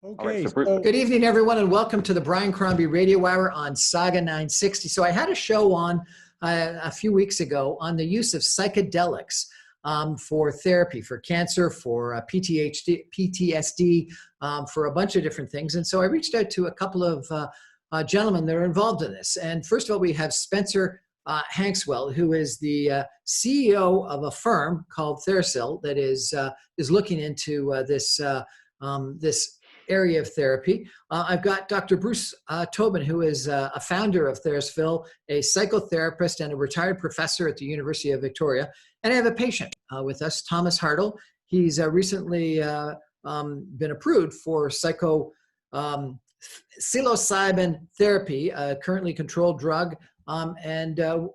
Okay, Bruce. Good evening, everyone, and welcome to the Brian Crombie Radio Hour on Saga 960. So I had a show on a few weeks ago on the use of psychedelics for therapy, for cancer, for PTSD, for a bunch of different things. And so I reached out to a couple of gentlemen that are involved in this. And first of all, we have Spencer Hoxwell, who is the CEO of a firm called TheraPsil that is looking into this area of therapy. I've got Dr. Bruce Tobin, who is a founder of TheraPsil, a psychotherapist and a retired professor at the University of Victoria. And I have a patient with us, Thomas Hartle. He's recently been approved for Psilocybin Therapy, a currently controlled drug. And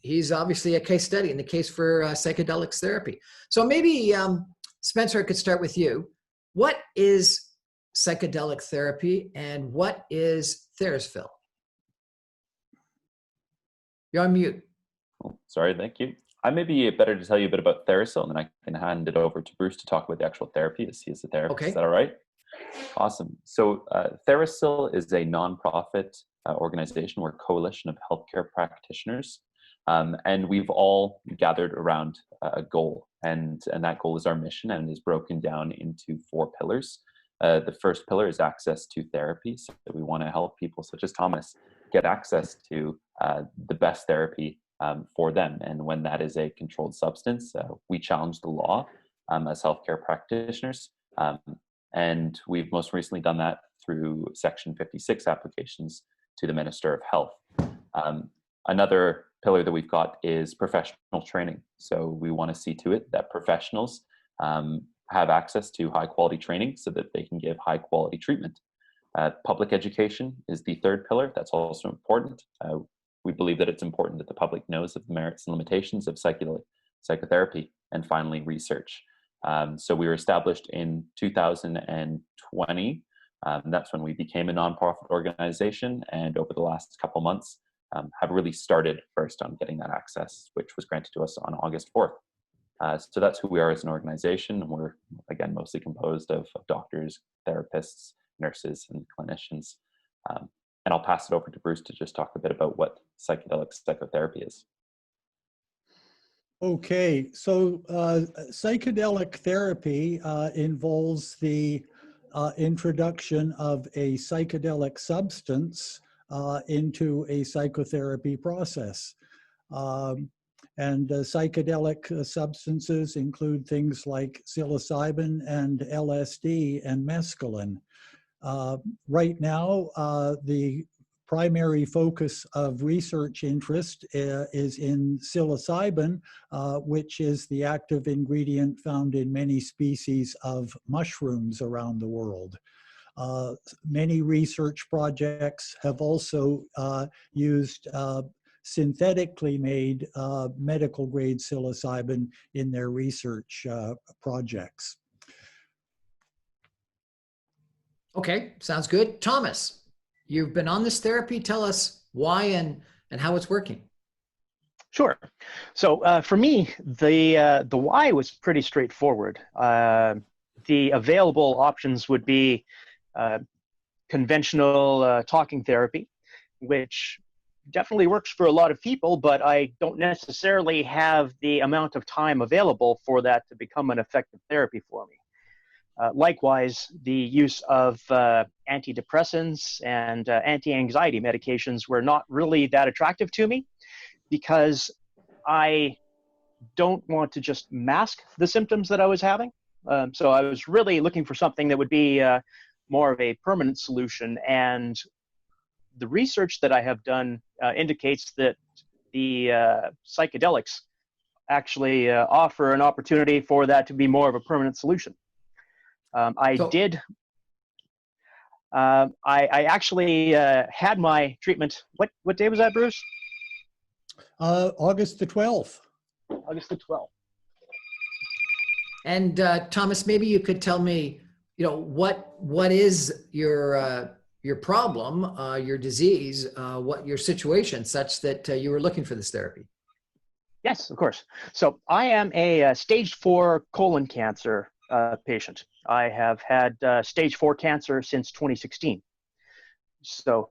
he's obviously a case study in the case for psychedelics therapy. So maybe, Spencer, I could start with you. What is psychedelic therapy and what is TheraPsil? You're on mute. Oh, sorry, thank you. I may be better to tell you a bit about TheraPsil, and then I can hand it over to Bruce to talk about the actual therapy, as he is a therapist. Okay. Is that all right? Awesome. So TheraPsil is a nonprofit organization. We're a coalition of healthcare practitioners, and we've all gathered around a goal, and that goal is our mission, and is broken down into 4 pillars. The first pillar is access to therapy. So we want to help people such as Thomas get access to the best therapy for them. And when that is a controlled substance, we challenge the law as healthcare practitioners. And we've most recently done that through Section 56 applications to the Minister of Health. Another pillar that we've got is professional training. So we want to see to it that professionals have access to high quality training so that they can give high quality treatment. Public education is the third pillar. That's also important. We believe that it's important that the public knows of the merits and limitations of psychotherapy. And finally, research. So we were established in 2020. That's when we became a nonprofit organization, and over the last couple months have really started first on getting that access, which was granted to us on August 4th. So that's who we are as an organization. And we're, again, mostly composed of doctors, therapists, nurses, and clinicians. And I'll pass it over to Bruce to just talk a bit about what psychedelic psychotherapy is. okay. So psychedelic therapy involves the introduction of a psychedelic substance into a psychotherapy process. And psychedelic substances include things like psilocybin and LSD and mescaline. Right now, the primary focus of research interest is in psilocybin, which is the active ingredient found in many species of mushrooms around the world. Many research projects have also used synthetically made medical grade psilocybin in their research projects. Okay, sounds good. Thomas, you've been on this therapy. Tell us why and how it's working. Sure. So for me, the why was pretty straightforward. The available options would be conventional talking therapy, which definitely works for a lot of people, but I don't necessarily have the amount of time available for that to become an effective therapy for me. Likewise, the use of antidepressants and anti-anxiety medications were not really that attractive to me because I don't want to just mask the symptoms that I was having. So I was really looking for something that would be more of a permanent solution. And the research that I have done indicates that the psychedelics actually offer an opportunity for that to be more of a permanent solution. I actually had my treatment. What day was that, Bruce? August the 12th. August the 12th. And Thomas, maybe you could tell me, what is your problem, your disease, what your situation, such that you were looking for this therapy? Yes, of course. So I am a stage 4 colon cancer patient. I have had stage 4 cancer since 2016. So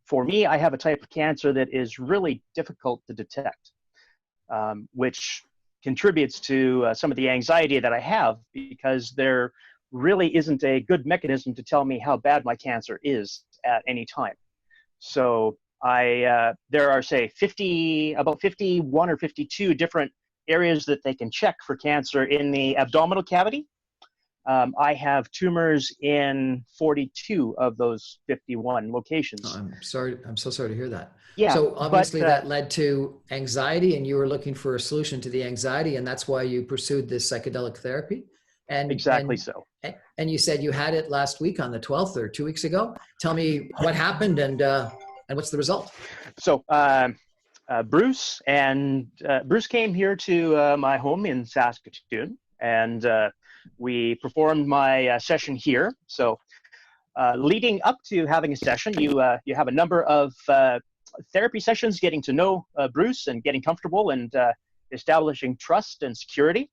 for me, I have a type of cancer that is really difficult to detect, which contributes to some of the anxiety that I have, because there really isn't a good mechanism to tell me how bad my cancer is at any time. So there are, say, about 51 or 52 different areas that they can check for cancer in the abdominal cavity. I have tumors in 42 of those 51 locations. Oh, I'm sorry. I'm so sorry to hear that. Yeah. So obviously but, that led to anxiety, and you were looking for a solution to the anxiety, and that's why you pursued this psychedelic therapy. Exactly so. And you said you had it last week on the 12th or 2 weeks ago. Tell me what happened and what's the result? So Bruce came here to my home in Saskatoon, and we performed my session here. So leading up to having a session, you have a number of therapy sessions, getting to know Bruce and getting comfortable and establishing trust and security.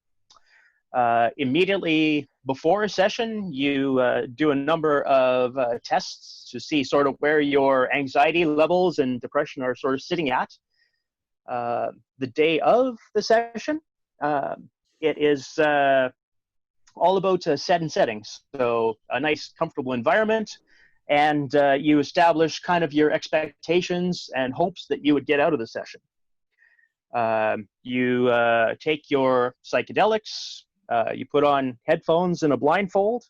Immediately before a session, you do a number of tests to see sort of where your anxiety levels and depression are sort of sitting at. The day of the session, it is all about set and settings. So a nice, comfortable environment, and you establish kind of your expectations and hopes that you would get out of the session. You take your psychedelics, you put on headphones and a blindfold,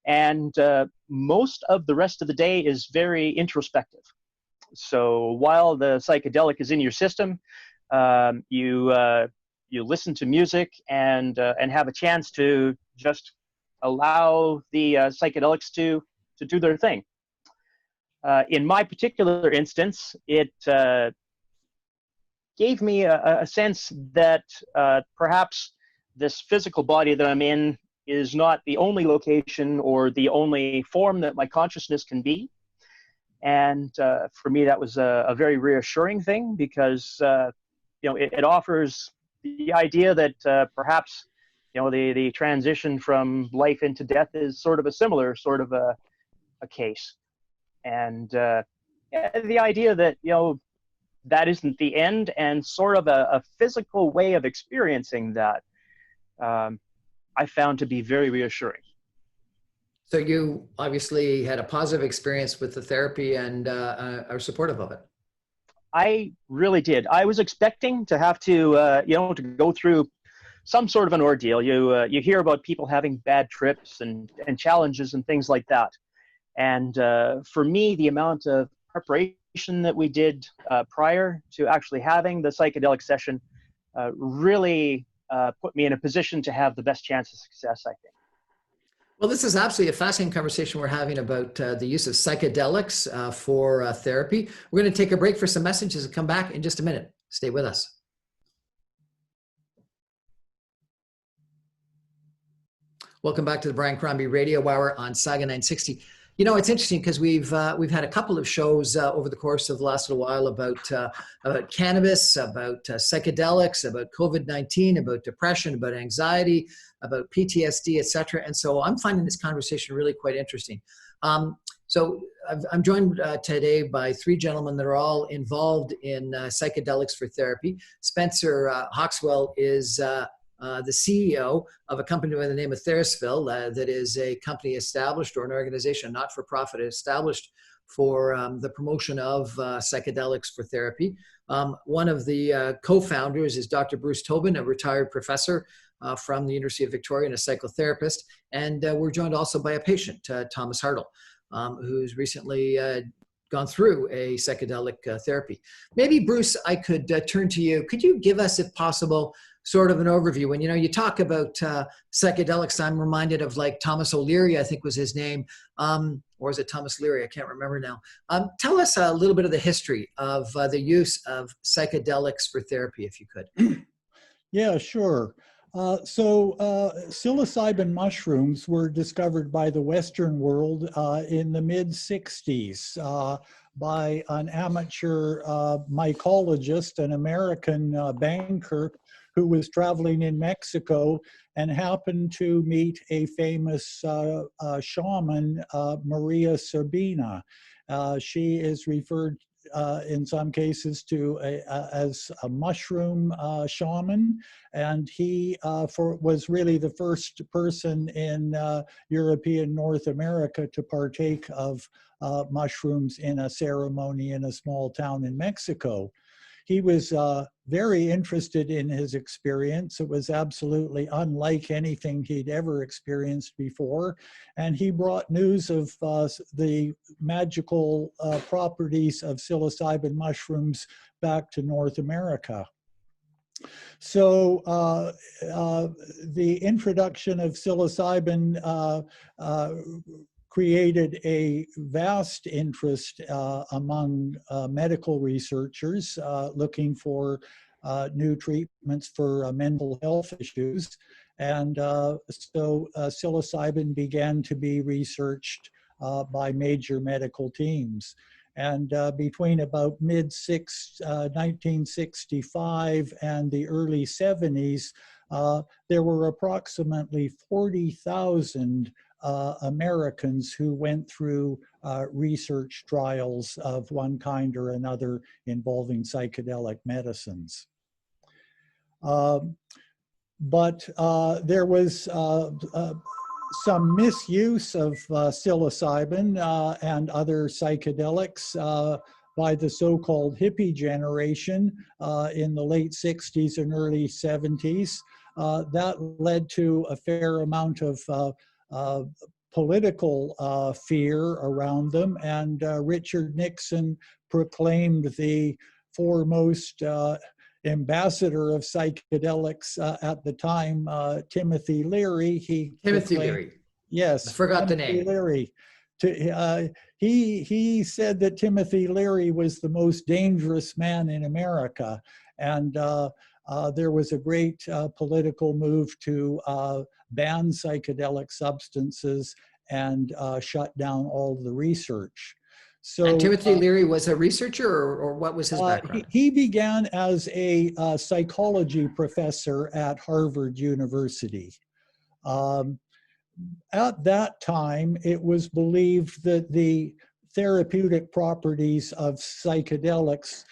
and most of the rest of the day is very introspective. So while the psychedelic is in your system, you listen to music and have a chance to just allow the psychedelics to do their thing. In my particular instance, it gave me a sense that perhaps this physical body that I'm in is not the only location or the only form that my consciousness can be. And for me, that was a very reassuring thing, because it offers the idea that perhaps the transition from life into death is sort of a similar sort of a case. And the idea that that isn't the end, and sort of a physical way of experiencing that, I found to be very reassuring. So you obviously had a positive experience with the therapy and are supportive of it. I really did. I was expecting to have to, to go through some sort of an ordeal. You hear about people having bad trips and challenges and things like that. And for me, the amount of preparation that we did prior to actually having the psychedelic session really put me in a position to have the best chance of success, I think. Well, this is absolutely a fascinating conversation we're having about the use of psychedelics for therapy. We're going to take a break for some messages and come back in just a minute. Stay with us. Welcome back to the Brian Crombie Radio Hour on Saga 960. You know, it's interesting because we've had a couple of shows over the course of the last little while about cannabis, about psychedelics, about COVID-19, about depression, about anxiety, about PTSD, etc. And so I'm finding this conversation really quite interesting. So I'm joined today by three gentlemen that are all involved in psychedelics for therapy. Spencer Hoxwell is the CEO of a company by the name of TheraPsil, that is a company established, or an organization, not-for-profit, established for the promotion of psychedelics for therapy. One of the co-founders is Dr. Bruce Tobin, a retired professor from the University of Victoria and a psychotherapist. And we're joined also by a patient, Thomas Hartle, who's recently gone through a psychedelic therapy. Maybe, Bruce, I could turn to you. Could you give us, if possible, sort of an overview? When you talk about psychedelics, I'm reminded of like Thomas O'Leary, I think was his name, or is it Thomas Leary? I can't remember now. Tell us a little bit of the history of the use of psychedelics for therapy, if you could. Yeah, sure. Psilocybin mushrooms were discovered by the Western world in the mid-60s by an amateur mycologist, an American banker, who was traveling in Mexico and happened to meet a famous shaman, Maria Sabina. She is referred in some cases to as a mushroom shaman, and he was really the first person in European North America to partake of mushrooms in a ceremony in a small town in Mexico. He was very interested in his experience. It was absolutely unlike anything he'd ever experienced before. And he brought news of the magical properties of psilocybin mushrooms back to North America. So the introduction of psilocybin created a vast interest among medical researchers looking for new treatments for mental health issues. And so psilocybin began to be researched by major medical teams. And between about mid-1965 and the early 70s, there were approximately 40,000 Americans who went through research trials of one kind or another involving psychedelic medicines. But there was some misuse of psilocybin and other psychedelics by the so-called hippie generation in the late 60s and early 70s. That led to a fair amount of political fear around them, and Richard Nixon proclaimed the foremost ambassador of psychedelics at the time, Timothy Leary. Timothy Leary. Yes, I forgot the name. Leary. He said that Timothy Leary was the most dangerous man in America, and there was a great political move to ban psychedelic substances and shut down all the research. So, and Timothy Leary was a researcher, or what was his background? He began as a psychology professor at Harvard University. At that time, it was believed that the therapeutic properties of psychedelics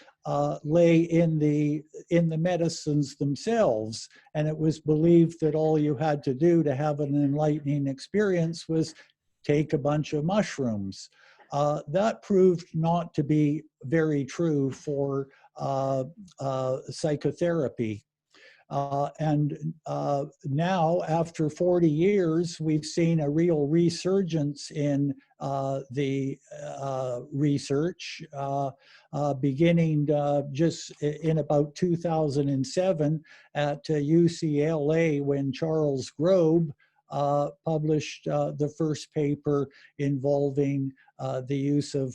lay in the medicines themselves, and it was believed that all you had to do to have an enlightening experience was take a bunch of mushrooms. That proved not to be very true for psychotherapy. And now, after 40 years, we've seen a real resurgence in the research, beginning just in about 2007 at UCLA, when Charles Grobe published the first paper involving the use of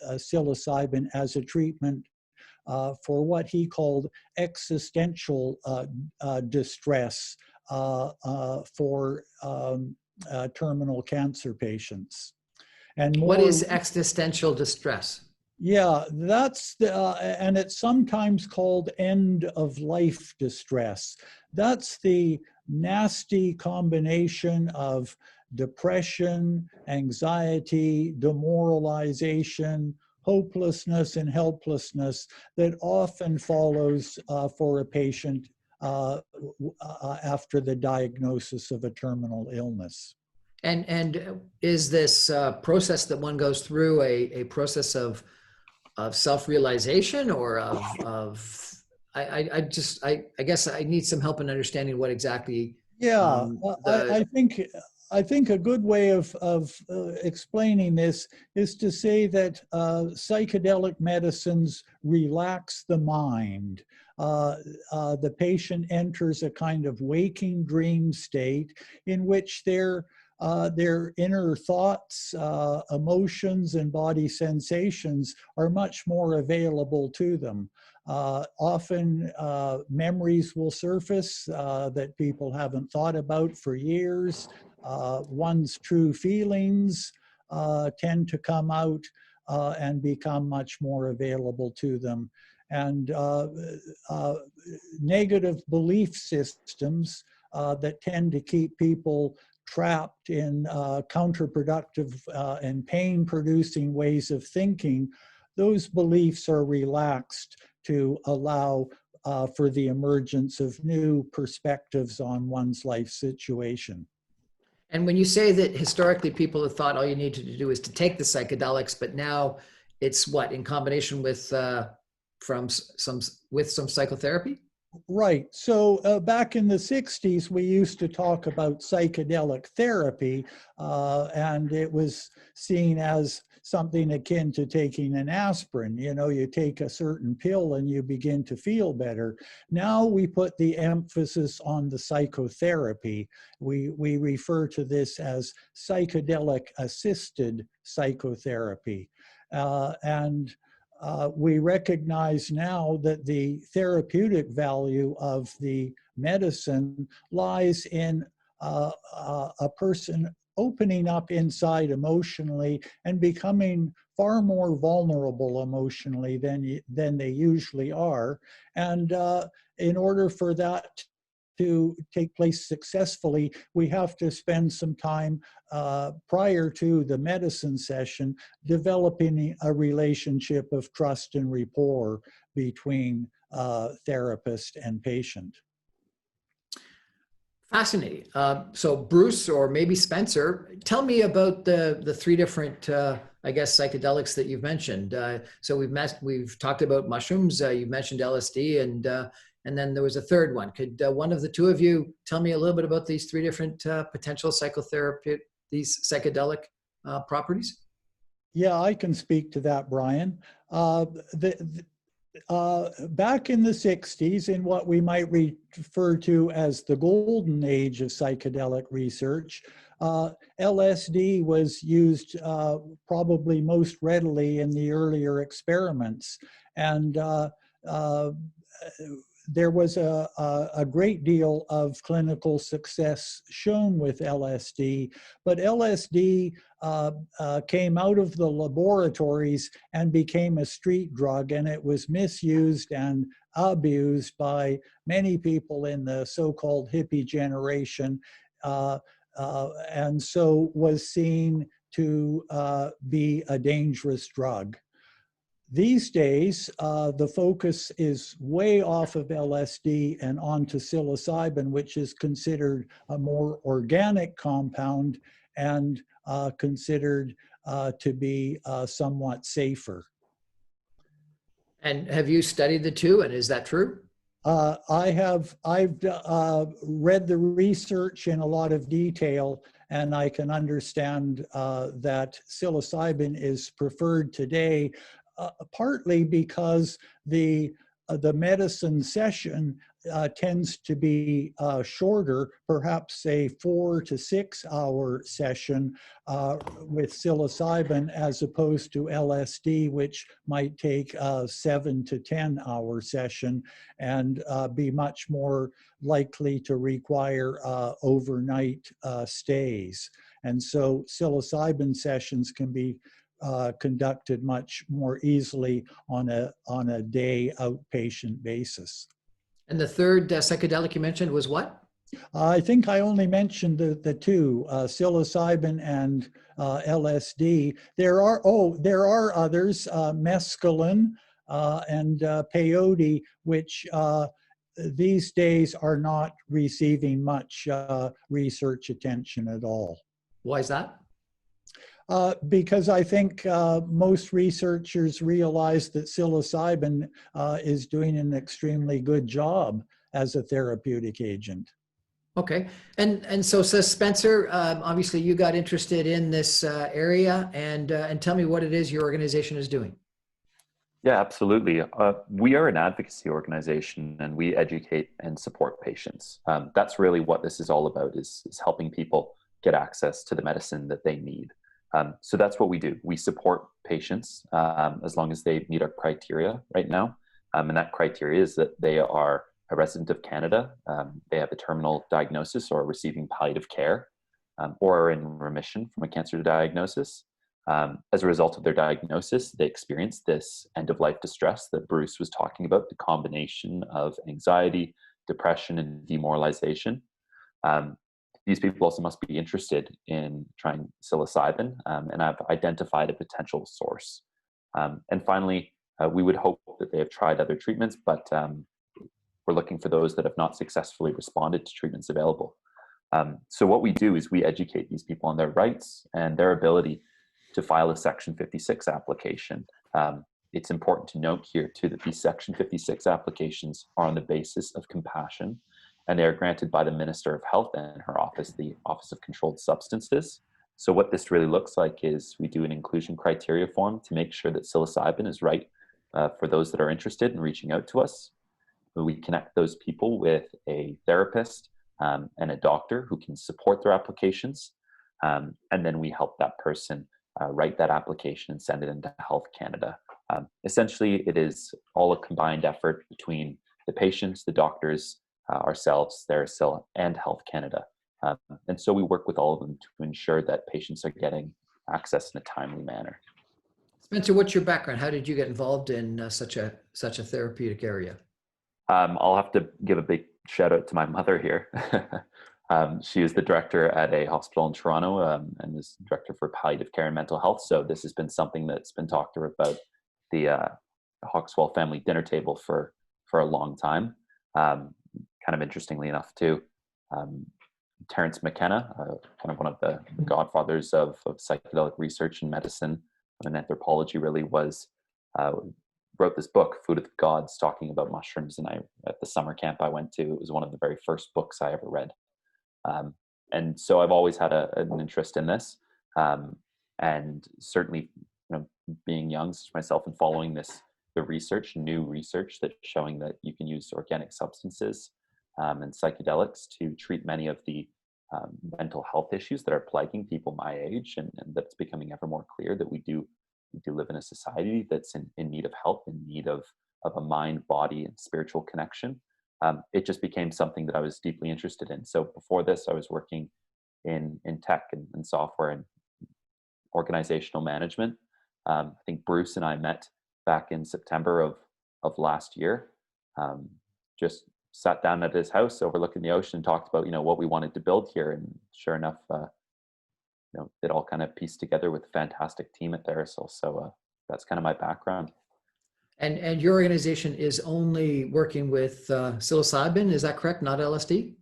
psilocybin as a treatment for what he called existential distress for terminal cancer patients. And what is existential distress? Yeah, that's and it's sometimes called end of life distress. That's the nasty combination of depression, anxiety, demoralization, hopelessness, and helplessness that often follows for a patient after the diagnosis of a terminal illness. And is this process that one goes through a process of self-realization, or I guess I need some help in understanding what exactly. Yeah, I think a good way of explaining this is to say that psychedelic medicines relax the mind. The patient enters a kind of waking dream state in which their inner thoughts, emotions, and body sensations are much more available to them. Often memories will surface that people haven't thought about for years. One's true feelings tend to come out and become much more available to them. And negative belief systems that tend to keep people trapped in counterproductive and pain-producing ways of thinking, those beliefs are relaxed to allow for the emergence of new perspectives on one's life situation. And when you say that historically people have thought all you needed to do is to take the psychedelics, but now it's what, in combination with some psychotherapy? Right. So back in the 60s, we used to talk about psychedelic therapy, and it was seen as something akin to taking an aspirin. You know, you take a certain pill and you begin to feel better. Now we put the emphasis on the psychotherapy. We refer to this as psychedelic assisted psychotherapy. We recognize now that the therapeutic value of the medicine lies in a person opening up inside emotionally and becoming far more vulnerable emotionally than they usually are. And in order for that to take place successfully, we have to spend some time prior to the medicine session developing a relationship of trust and rapport between therapist and patient. Fascinating. So Bruce, or maybe Spencer, tell me about the three different, I guess, psychedelics that you've mentioned. So we've talked about mushrooms. You've mentioned LSD, and then there was a third one. Could one of the two of you tell me a little bit about these three different potential psychotherapy, these psychedelic properties? Yeah, I can speak to that, Brian. Back in the 60s, in what we might refer to as the golden age of psychedelic research, LSD was used probably most readily in the earlier experiments. And there was a great deal of clinical success shown with LSD, but LSD came out of the laboratories and became a street drug, and it was misused and abused by many people in the so-called hippie generation, and so was seen to be a dangerous drug. These days, the focus is way off of LSD and onto psilocybin, which is considered a more organic compound and considered to be somewhat safer. And have you studied the two, and is that true? I've read the research in a lot of detail, and I can understand that psilocybin is preferred today, partly because the medicine session tends to be shorter, perhaps a 4 to 6 hour session with psilocybin, as opposed to LSD, which might take a 7 to 10 hour session and be much more likely to require overnight stays. And so psilocybin sessions can be conducted much more easily on a day outpatient basis. And the third psychedelic you mentioned was what? I think I only mentioned the two, psilocybin and LSD. There are others, mescaline and peyote, which these days are not receiving much research attention at all. Why is that? Because I think most researchers realize that psilocybin is doing an extremely good job as a therapeutic agent. Okay, and so Spencer, obviously you got interested in this area, and tell me what it is your organization is doing. Yeah, absolutely. We are an advocacy organization, and we educate and support patients. That's really what this is all about, is helping people get access to the medicine that they need. So that's what we do. We support patients as long as they meet our criteria right now. And that criteria is that they are a resident of Canada, they have a terminal diagnosis or receiving palliative care, or are in remission from a cancer diagnosis. As a result of their diagnosis, they experience this end-of-life distress that Bruce was talking about, the combination of anxiety, depression, and demoralization. These people also must be interested in trying psilocybin, and have identified a potential source. And finally, we would hope that they have tried other treatments, but we're looking for those that have not successfully responded to treatments available. So what we do is we educate these people on their rights and their ability to file a Section 56 application. It's important to note here too that these Section 56 applications are on the basis of compassion, and they are granted by the Minister of Health and her office, the Office of Controlled Substances. So what this really looks like is we do an inclusion criteria form to make sure that psilocybin is right for those that are interested in reaching out to us. We connect those people with a therapist and a doctor who can support their applications. And then we help that person write that application and send it into Health Canada. Essentially, it is all a combined effort between the patients, the doctors, ourselves, TheraPsil, and Health Canada. And so we work with all of them to ensure that patients are getting access in a timely manner. Spencer, what's your background? How did you get involved in such a therapeutic area? I'll have to give a big shout out to my mother here. She is the director at a hospital in Toronto and is director for palliative care and mental health. So this has been something that's been talked about the Hoxwell family dinner table for a long time. Kind of interestingly enough too, Terence McKenna, kind of one of the godfathers of psychedelic research and medicine and anthropology, really wrote this book, Food of the Gods, talking about mushrooms. And at the summer camp I went to, it was one of the very first books I ever read. And so I've always had an interest in this. And certainly, being young myself and following the new research that's showing that you can use organic substances and psychedelics to treat many of the mental health issues that are plaguing people my age, and that's becoming ever more clear that we do live in a society that's in need of help, in need of a mind, body, and spiritual connection. It just became something that I was deeply interested in. So before this, I was working in tech and software and organizational management. I think Bruce and I met back in September of last year. Just sat down at his house overlooking the ocean and talked about what we wanted to build here. And sure enough, it all kind of pieced together with a fantastic team at TheraPsil. So that's kind of my background. And your organization is only working with psilocybin, is that correct? Not LSD?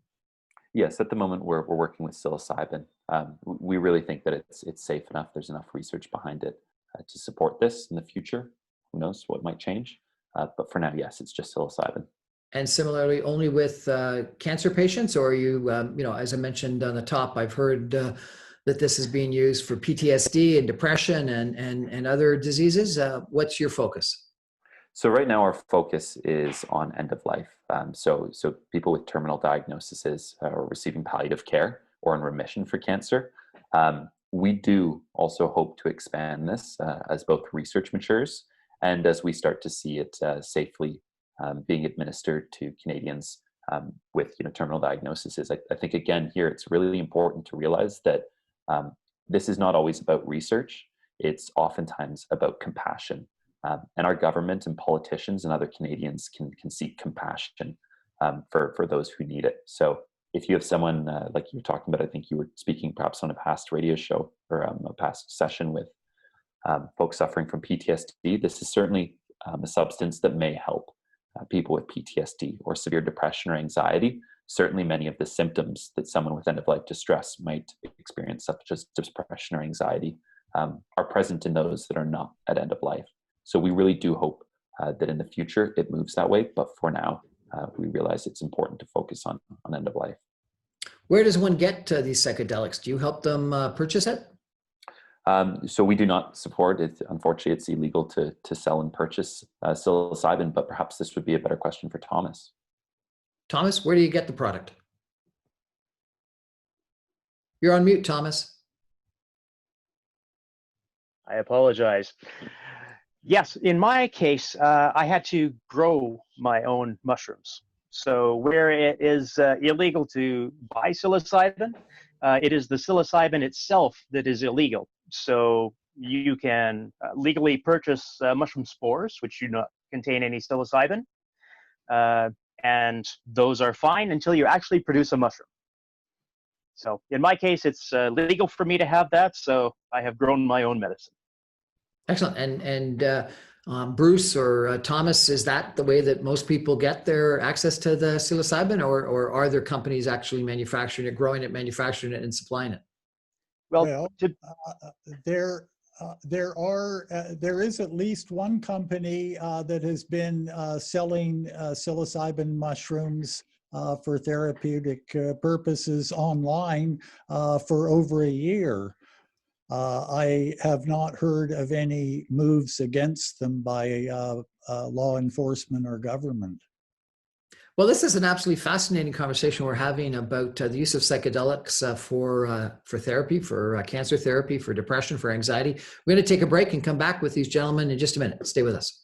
Yes, at the moment we're working with psilocybin. We really think that it's safe enough. There's enough research behind it to support this in the future. Who knows what might change? But for now, yes, it's just psilocybin. And similarly, only with cancer patients, or are you, as I mentioned on the top, I've heard that this is being used for PTSD and depression and other diseases. What's your focus? So right now our focus is on end of life. So people with terminal diagnoses are receiving palliative care or in remission for cancer. We do also hope to expand this as both research matures and as we start to see it safely being administered to Canadians with terminal diagnoses. I think again here it's really important to realize that this is not always about research. It's oftentimes about compassion. And our government and politicians and other Canadians can seek compassion for those who need it. So if you have someone like you were talking about, I think you were speaking perhaps on a past radio show or a past session with folks suffering from PTSD, this is certainly a substance that may help people with PTSD or severe depression or anxiety. Certainly many of the symptoms that someone with end-of-life distress might experience, such as depression or anxiety, are present in those that are not at end of life. So we really do hope that in the future it moves that way. But for now, we realize it's important to focus on end of life. Where does one get these psychedelics? Do you help them purchase it? So we do not support it. Unfortunately, it's illegal to sell and purchase psilocybin, but perhaps this would be a better question for Thomas. Thomas, where do you get the product? You're on mute, Thomas. I apologize. Yes, in my case, I had to grow my own mushrooms. So where it is illegal to buy psilocybin, it is the psilocybin itself that is illegal. So you can legally purchase mushroom spores, which do not contain any psilocybin, and those are fine until you actually produce a mushroom. So in my case, it's legal for me to have that, so I have grown my own medicine. Excellent. Bruce or Thomas, is that the way that most people get their access to the psilocybin, or are there companies actually manufacturing it, growing it, manufacturing it, and supplying it? Well, there is at least one company that has been selling psilocybin mushrooms for therapeutic purposes online for over a year. I have not heard of any moves against them by law enforcement or government. Well, this is an absolutely fascinating conversation we're having about the use of psychedelics for therapy, for cancer therapy, for depression, for anxiety. We're going to take a break and come back with these gentlemen in just a minute. Stay with us.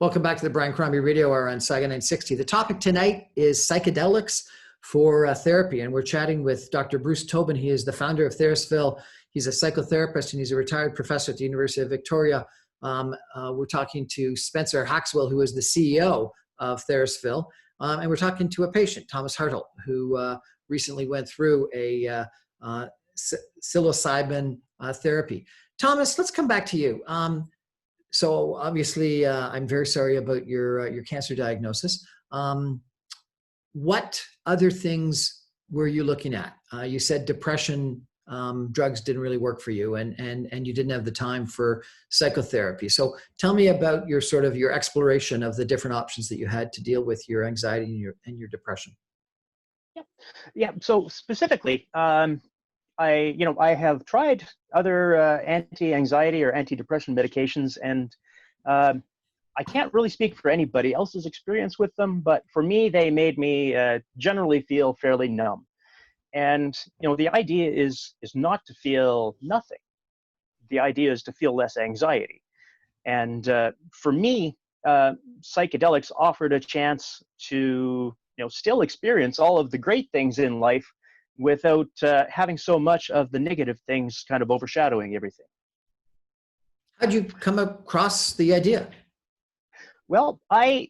Welcome back to the Brian Crombie Radio Hour on Saga 960. The topic tonight is psychedelics for therapy, and we're chatting with Dr. Bruce Tobin. He is the founder of TheraPsil. He's a psychotherapist, and he's a retired professor at the University of Victoria. We're talking to Spencer Hoxwell, who is the CEO of TheraPsil, and we're talking to a patient, Thomas Hartl, who recently went through a psilocybin therapy. Thomas, let's come back to you. So obviously, I'm very sorry about your cancer diagnosis. What other things were you looking at? You said depression drugs didn't really work for you, and you didn't have the time for psychotherapy. So tell me about your exploration of the different options that you had to deal with your anxiety and your depression. Yeah. So specifically, I have tried other anti-anxiety or anti-depression medications, and I can't really speak for anybody else's experience with them, but for me, they made me generally feel fairly numb. And the idea is not to feel nothing. The idea is to feel less anxiety. And for me, psychedelics offered a chance to still experience all of the great things in life without having so much of the negative things kind of overshadowing everything. How'd you come across the idea? Well, I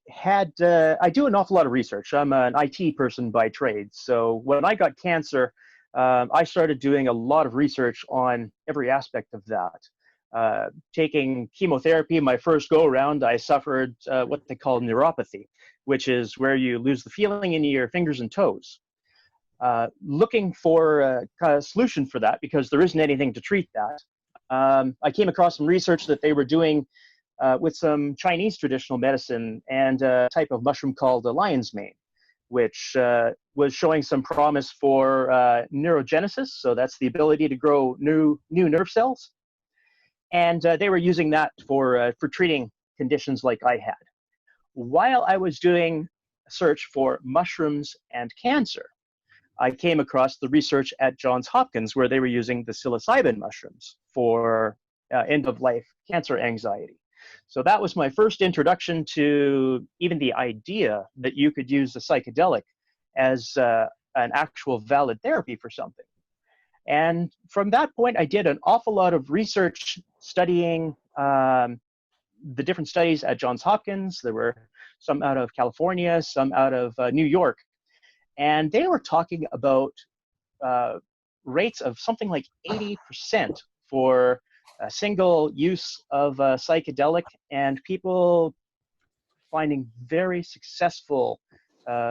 do an awful lot of research. I'm an IT person by trade. So when I got cancer, I started doing a lot of research on every aspect of that. Taking chemotherapy, my first go around, I suffered what they call neuropathy, which is where you lose the feeling in your fingers and toes. Looking for a kind of solution for that, because there isn't anything to treat that. I came across some research that they were doing with some Chinese traditional medicine and a type of mushroom called the lion's mane, which was showing some promise for neurogenesis. So that's the ability to grow new nerve cells. And they were using that for treating conditions like I had. While I was doing a search for mushrooms and cancer, I came across the research at Johns Hopkins where they were using the psilocybin mushrooms for end-of-life cancer anxiety. So that was my first introduction to even the idea that you could use a psychedelic as an actual valid therapy for something. And from that point, I did an awful lot of research studying the different studies at Johns Hopkins. There were some out of California, some out of New York. And they were talking about rates of something like 80% for a single use of a psychedelic, and people finding very successful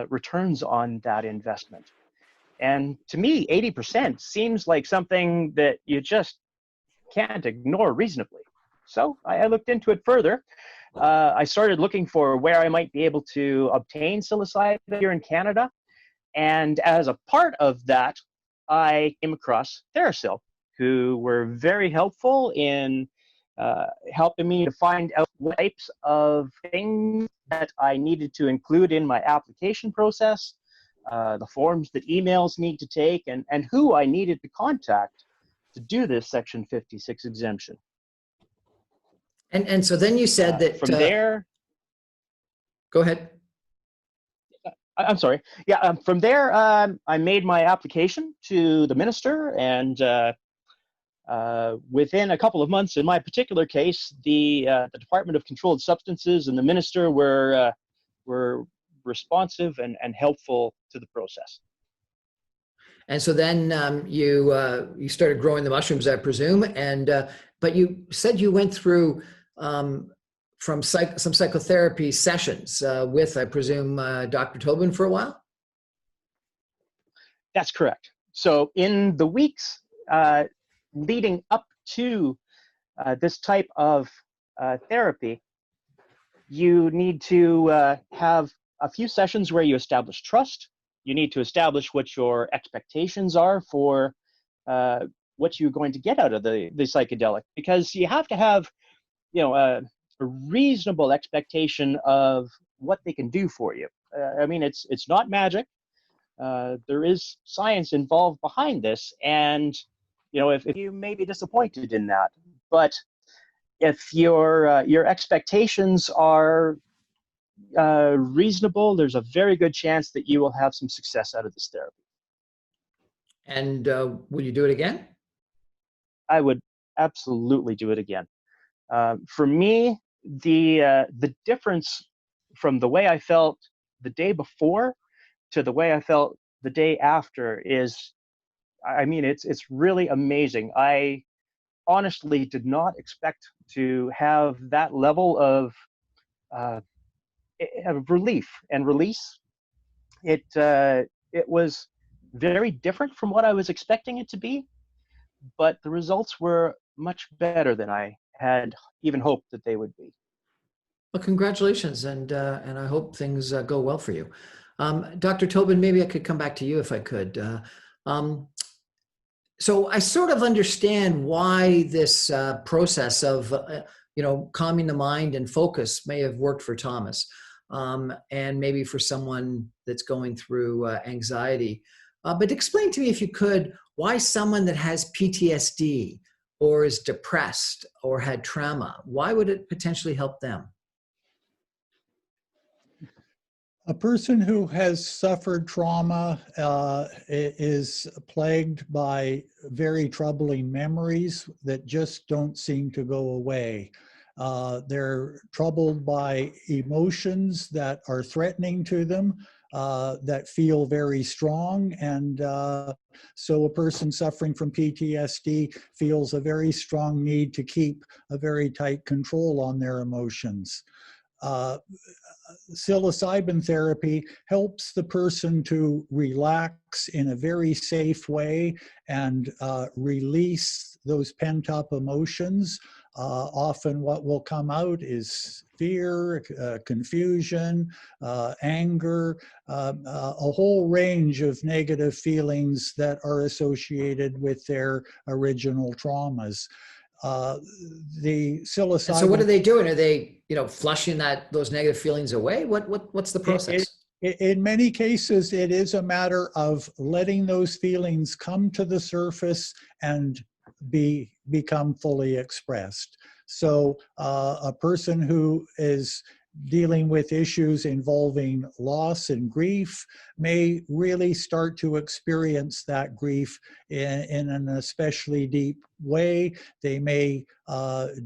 returns on that investment. And to me, 80% seems like something that you just can't ignore reasonably. So I looked into it further. I started looking for where I might be able to obtain psilocybin here in Canada. And as a part of that, I came across TheraPsil, who were very helpful in helping me to find out what types of things that I needed to include in my application process, the forms that emails need to take, and who I needed to contact to do this Section 56 exemption. And so then you said that from there. Go ahead. I'm sorry. Yeah, from there, I made my application to the minister, and within a couple of months, in my particular case, the Department of Controlled Substances and the minister were responsive and helpful to the process. And so then you started growing the mushrooms, I presume, and but you said you went through some psychotherapy sessions with, I presume, Dr. Tobin for a while? That's correct. So in the weeks leading up to this type of therapy, you need to have a few sessions where you establish trust. You need to establish what your expectations are for what you're going to get out of the psychedelic, because you have to have, a reasonable expectation of what they can do for you. I mean, it's not magic. There is science involved behind this, and if you may be disappointed in that, but if your expectations are reasonable, there's a very good chance that you will have some success out of this therapy. And will you do it again? I would absolutely do it again. For me, the difference from the way I felt the day before to the way I felt the day after is, I mean, it's really amazing. I honestly did not expect to have that level of relief and release. It was very different from what I was expecting it to be, but the results were much better than I had even hoped that they would be. Well, congratulations, and I hope things go well for you. Dr. Tobin, maybe I could come back to you if I could. So I sort of understand why this process of calming the mind and focus may have worked for Thomas, and maybe for someone that's going through anxiety. But explain to me, if you could, why someone that has PTSD or is depressed or had trauma, why would it potentially help them? A person who has suffered trauma is plagued by very troubling memories that just don't seem to go away. They're troubled by emotions that are threatening to them, that feel very strong. And so a person suffering from PTSD feels a very strong need to keep a very tight control on their emotions. Psilocybin therapy helps the person to relax in a very safe way and release those pent-up emotions. Often what will come out is fear, confusion, anger, a whole range of negative feelings that are associated with their original traumas. The psilocybin. And so what are they doing? Are they, flushing those negative feelings away? What's the process? In many cases, it is a matter of letting those feelings come to the surface and become fully expressed. So a person who is dealing with issues involving loss and grief may really start to experience that grief in an especially deep way. They may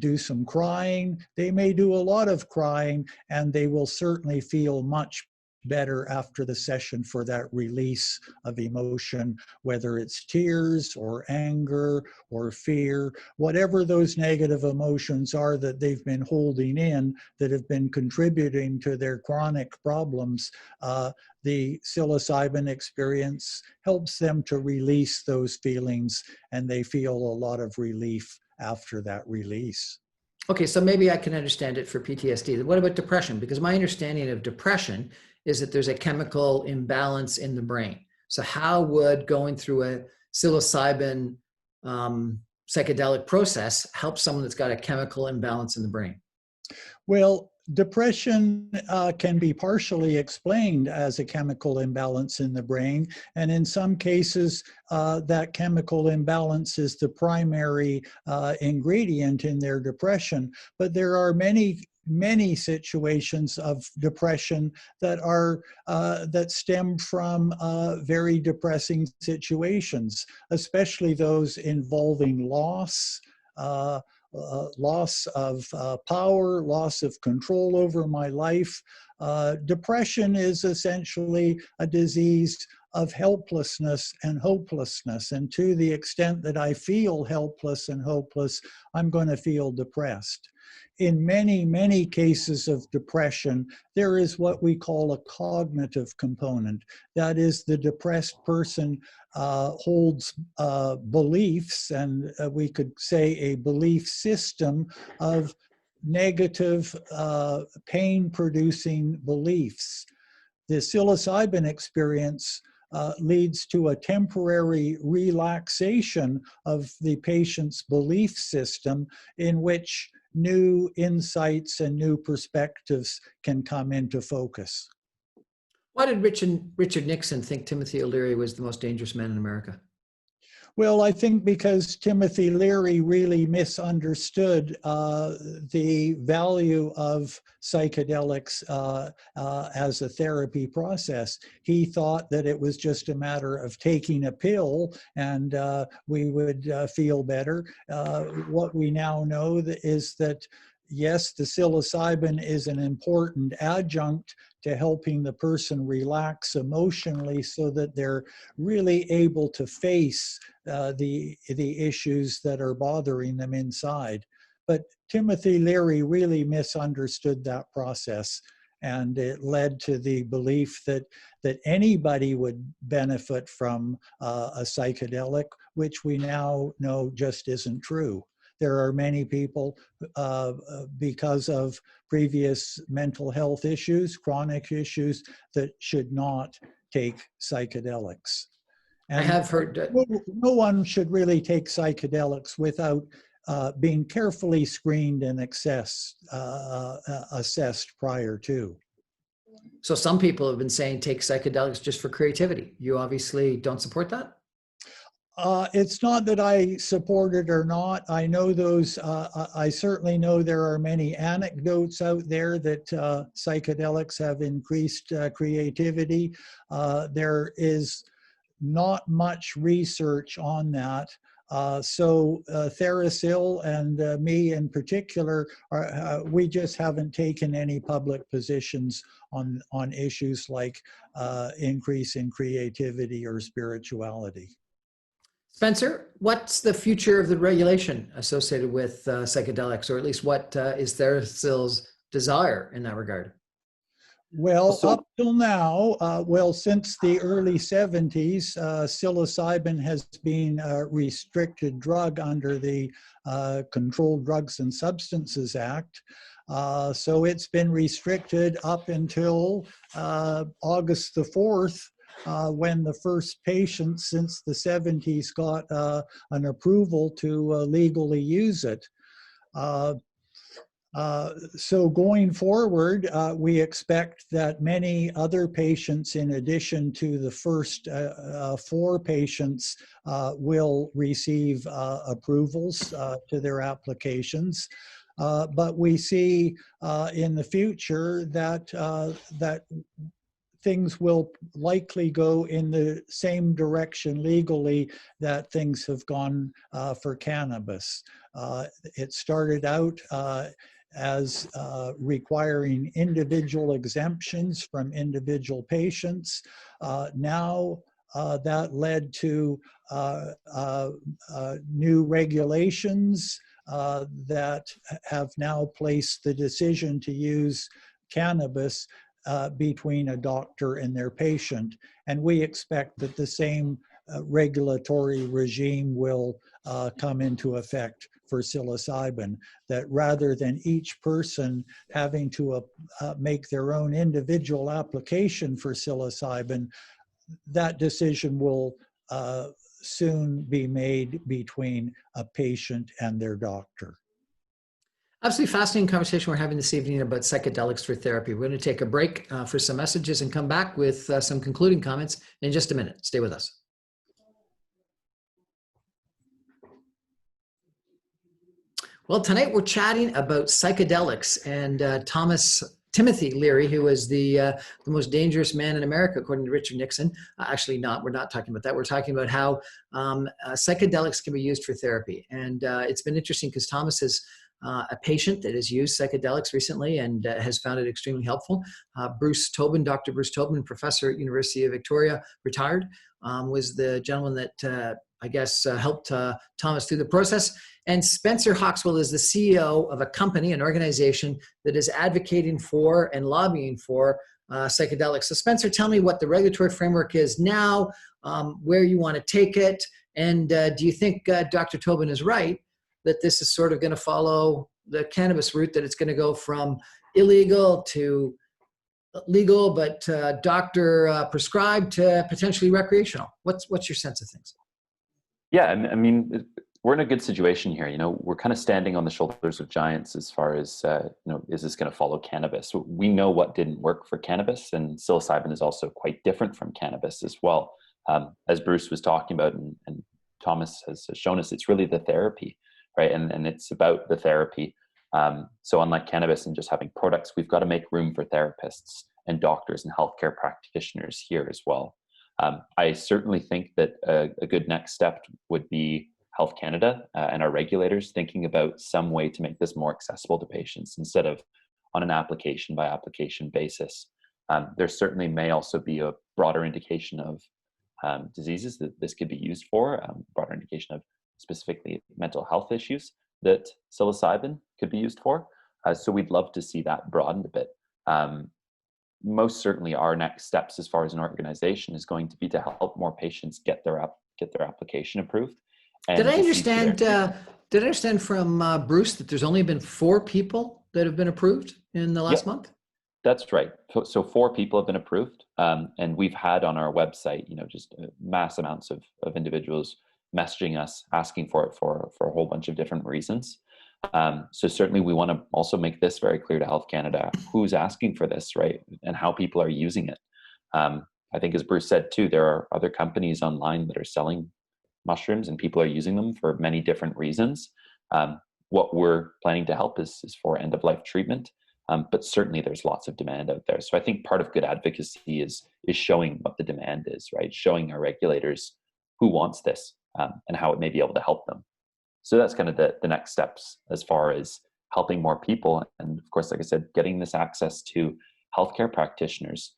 do some crying. They may do a lot of crying, and they will certainly feel much better after the session for that release of emotion, whether it's tears or anger or fear, whatever those negative emotions are that they've been holding in that have been contributing to their chronic problems. The psilocybin experience helps them to release those feelings, and they feel a lot of relief after that release. Okay, so maybe I can understand it for PTSD. What about depression? Because my understanding of depression is that there's a chemical imbalance in the brain. So how would going through a psilocybin psychedelic process help someone that's got a chemical imbalance in the brain? Well, depression can be partially explained as a chemical imbalance in the brain. And in some cases, that chemical imbalance is the primary ingredient in their depression. But there are many situations of depression that are that stem from very depressing situations, especially those involving loss, loss of power, loss of control over my life, Depression is essentially a disease of helplessness and hopelessness. And to the extent that I feel helpless and hopeless, I'm going to feel depressed. In many, many cases of depression, there is what we call a cognitive component. That is, the depressed person holds beliefs, and we could say a belief system of negative, pain-producing beliefs. The psilocybin experience leads to a temporary relaxation of the patient's belief system, in which new insights and new perspectives can come into focus. Why did Richard Nixon think Timothy Leary was the most dangerous man in America? Well, I think because Timothy Leary really misunderstood the value of psychedelics as a therapy process. He thought that it was just a matter of taking a pill and we would feel better. What we now know is that, yes, the psilocybin is an important adjunct to helping the person relax emotionally so that they're really able to face the issues that are bothering them inside. But Timothy Leary really misunderstood that process, and it led to the belief that anybody would benefit from a psychedelic, which we now know just isn't true. There are many people, because of previous mental health issues, chronic issues, that should not take psychedelics. And I have heard no one should really take psychedelics without being carefully screened and assessed prior to. So some people have been saying take psychedelics just for creativity. You obviously don't support that? It's not that I support it or not. I know those, I certainly know there are many anecdotes out there that psychedelics have increased creativity. There is not much research on that. So TheraPsil and me in particular, we just haven't taken any public positions on issues like increase in creativity or spirituality. Spencer, what's the future of the regulation associated with psychedelics, or at least what is TheraPsil's desire in that regard? Well, up till now, well, since the early 70s, psilocybin has been a restricted drug under the Controlled Drugs and Substances Act. So it's been restricted up until August the 4th, when the first patient since the 70s got an approval to legally use it. So going forward, we expect that many other patients, in addition to the first 4 patients, will receive approvals to their applications. But we see in the future that things will likely go in the same direction legally that things have gone for cannabis. It started out as requiring individual exemptions from individual patients. Now that led to new regulations that have now placed the decision to use cannabis between a doctor and their patient. And we expect that the same regulatory regime will come into effect for psilocybin, that rather than each person having to make their own individual application for psilocybin, that decision will soon be made between a patient and their doctor. Absolutely fascinating conversation we're having this evening about psychedelics for therapy. We're going to take a break for some messages and come back with some concluding comments in just a minute. Stay with us. Well, tonight we're chatting about psychedelics and Timothy Leary, who was the most dangerous man in America, according to Richard Nixon. Actually not, we're not talking about that. We're talking about how psychedelics can be used for therapy. And it's been interesting because Thomas has a patient that has used psychedelics recently and has found it extremely helpful. Bruce Tobin, Dr. Bruce Tobin, professor at University of Victoria, retired, was the gentleman that I guess helped Thomas through the process. And Spencer Hoxwell is the CEO of a company, an organization that is advocating for and lobbying for psychedelics. So Spencer, tell me what the regulatory framework is now, where you want to take it, and do you think Dr. Tobin is right that this is sort of going to follow the cannabis route, that it's going to go from illegal to legal, but doctor prescribed to potentially recreational? What's your sense of things? Yeah, I mean, we're in a good situation here. You know, we're kind of standing on the shoulders of giants as far as, you know, is this going to follow cannabis? We know what didn't work for cannabis, and psilocybin is also quite different from cannabis as well. As Bruce was talking about, and Thomas has shown us, it's really the therapy, right? And it's about the therapy. So unlike cannabis and just having products, we've got to make room for therapists and doctors and healthcare practitioners here as well. I certainly think that a good next step would be Health Canada and our regulators thinking about some way to make this more accessible to patients instead of on an application by application basis. There certainly may also be a broader indication of diseases that this could be used for, broader indication of specifically mental health issues that psilocybin could be used for. So we'd love to see that broadened a bit. Most certainly our next steps as far as an organization is going to be to help more patients get their application approved. And Did I understand from Bruce that there's only been 4 people that have been approved in the last month? That's right. So 4 people have been approved, and we've had on our website, you know, just mass amounts of individuals messaging us asking for it for a whole bunch of different reasons. So certainly we want to also make this very clear to Health Canada, who's asking for this, right? And how people are using it. I think as Bruce said too, there are other companies online that are selling mushrooms and people are using them for many different reasons. What we're planning to help is for end-of-life treatment. But certainly there's lots of demand out there. So I think part of good advocacy is showing what the demand is, right? Showing our regulators who wants this and how it may be able to help them. So that's kind of the next steps as far as helping more people. And of course, like I said, getting this access to healthcare practitioners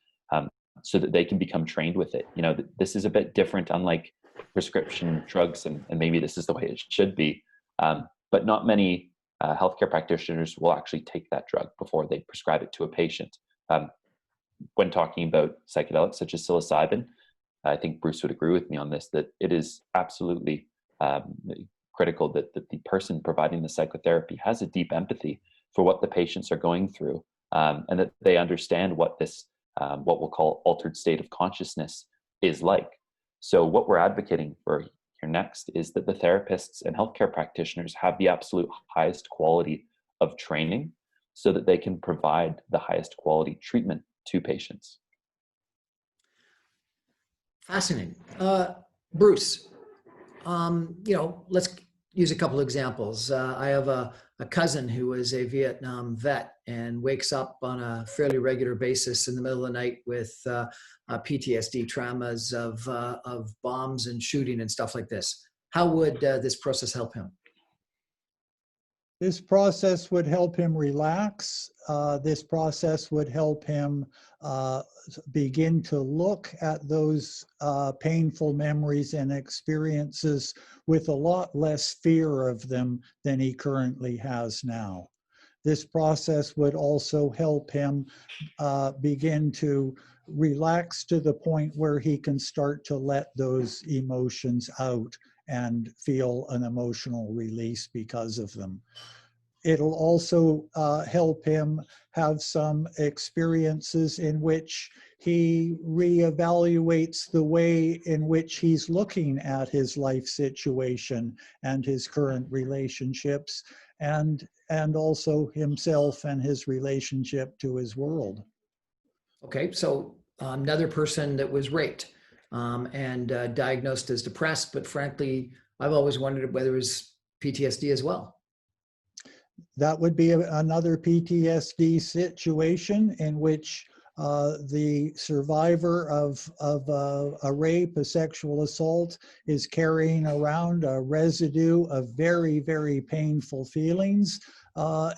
so that they can become trained with it. You know, this is a bit different, unlike prescription drugs, and maybe this is the way it should be. But not many healthcare practitioners will actually take that drug before they prescribe it to a patient. When talking about psychedelics such as psilocybin, I think Bruce would agree with me on this, that it is absolutely critical that the person providing the psychotherapy has a deep empathy for what the patients are going through, and that they understand what this, what we'll call altered state of consciousness is like. So what we're advocating for here next is that the therapists and healthcare practitioners have the absolute highest quality of training so that they can provide the highest quality treatment to patients. Fascinating. Bruce, you know, let's use a couple examples. I have a cousin who is a Vietnam vet and wakes up on a fairly regular basis in the middle of the night with PTSD traumas of bombs and shooting and stuff like this. How would this process help him? This process would help him relax. This process would help him begin to look at those painful memories and experiences with a lot less fear of them than he currently has now. This process would also help him begin to relax to the point where he can start to let those emotions out and feel an emotional release because of them. It'll also help him have some experiences in which he reevaluates the way in which he's looking at his life situation and his current relationships, and also himself and his relationship to his world. Okay, so another person that was raped and diagnosed as depressed, but frankly, I've always wondered whether it was PTSD as well. That would be another PTSD situation in which the survivor of a rape, a sexual assault, is carrying around a residue of very, very painful feelings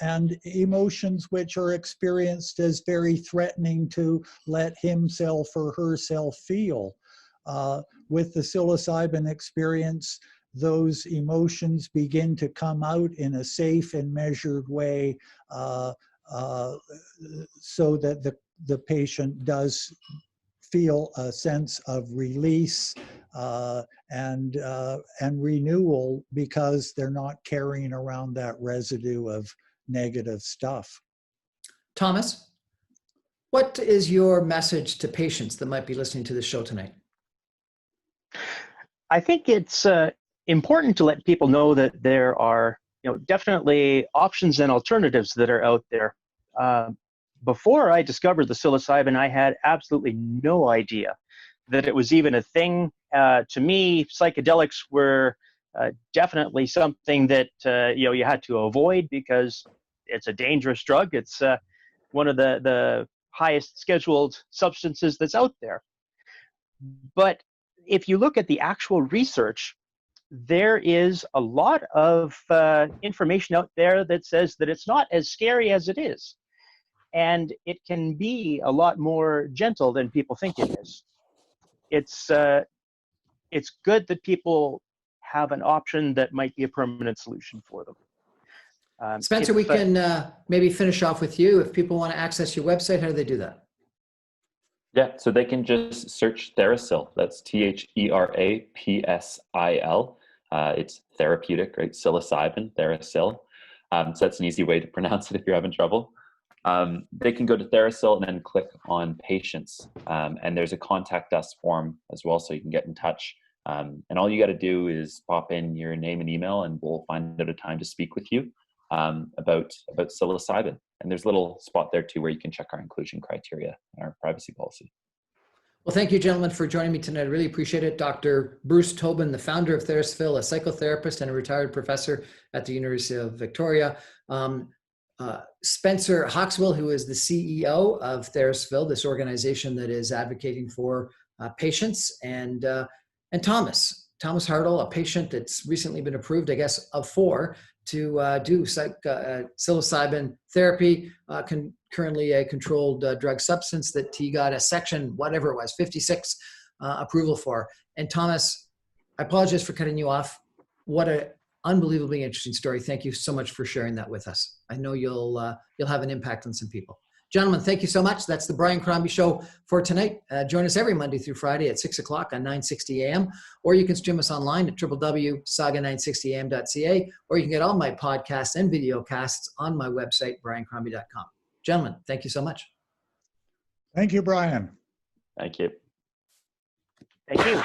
and emotions which are experienced as very threatening to let himself or herself feel. With the psilocybin experience, those emotions begin to come out in a safe and measured way, so that the patient does feel a sense of release and renewal, because they're not carrying around that residue of negative stuff. Thomas, what is your message to patients that might be listening to the show tonight? I think it's important to let people know that there are, definitely options and alternatives that are out there. Before I discovered the psilocybin, I had absolutely no idea that it was even a thing. To me, psychedelics were definitely something that you had to avoid because it's a dangerous drug. It's one of the highest scheduled substances that's out there. But if you look at the actual research, there is a lot of information out there that says that it's not as scary as it is. And it can be a lot more gentle than people think it is. It's good that people have an option that might be a permanent solution for them. Spencer, we can maybe finish off with you. If people want to access your website, how do they do that? Yeah, so they can just search TheraPsil. That's TheraPsil. It's therapeutic, right? Psilocybin, TheraPsil. So that's an easy way to pronounce it if you're having trouble. They can go to TheraPsil and then click on patients. And there's a contact us form as well, so you can get in touch. And all you got to do is pop in your name and email, and we'll find out a time to speak with you about psilocybin. And there's a little spot there too where you can check our inclusion criteria and our privacy policy. Well, thank you, gentlemen, for joining me tonight. I really appreciate it. Dr. Bruce Tobin, the founder of TheraPsil, a psychotherapist and a retired professor at the University of Victoria. Spencer Hoxwell, who is the CEO of TheraPsil, this organization that is advocating for patients, and Thomas Hartle, a patient that's recently been approved, I guess, of 4 to do psilocybin therapy, currently a controlled drug substance that he got a section, whatever it was, 56 approval for. And Thomas, I apologize for cutting you off. What an unbelievably interesting story. Thank you so much for sharing that with us. I know you'll have an impact on some people. Gentlemen, thank you so much. That's the Brian Crombie Show for tonight. Join us every Monday through Friday at 6 o'clock on 960 AM, or you can stream us online at www.saga960am.ca, or you can get all my podcasts and video casts on my website, briancrombie.com. Gentlemen, thank you so much. Thank you, Brian. Thank you. Thank you.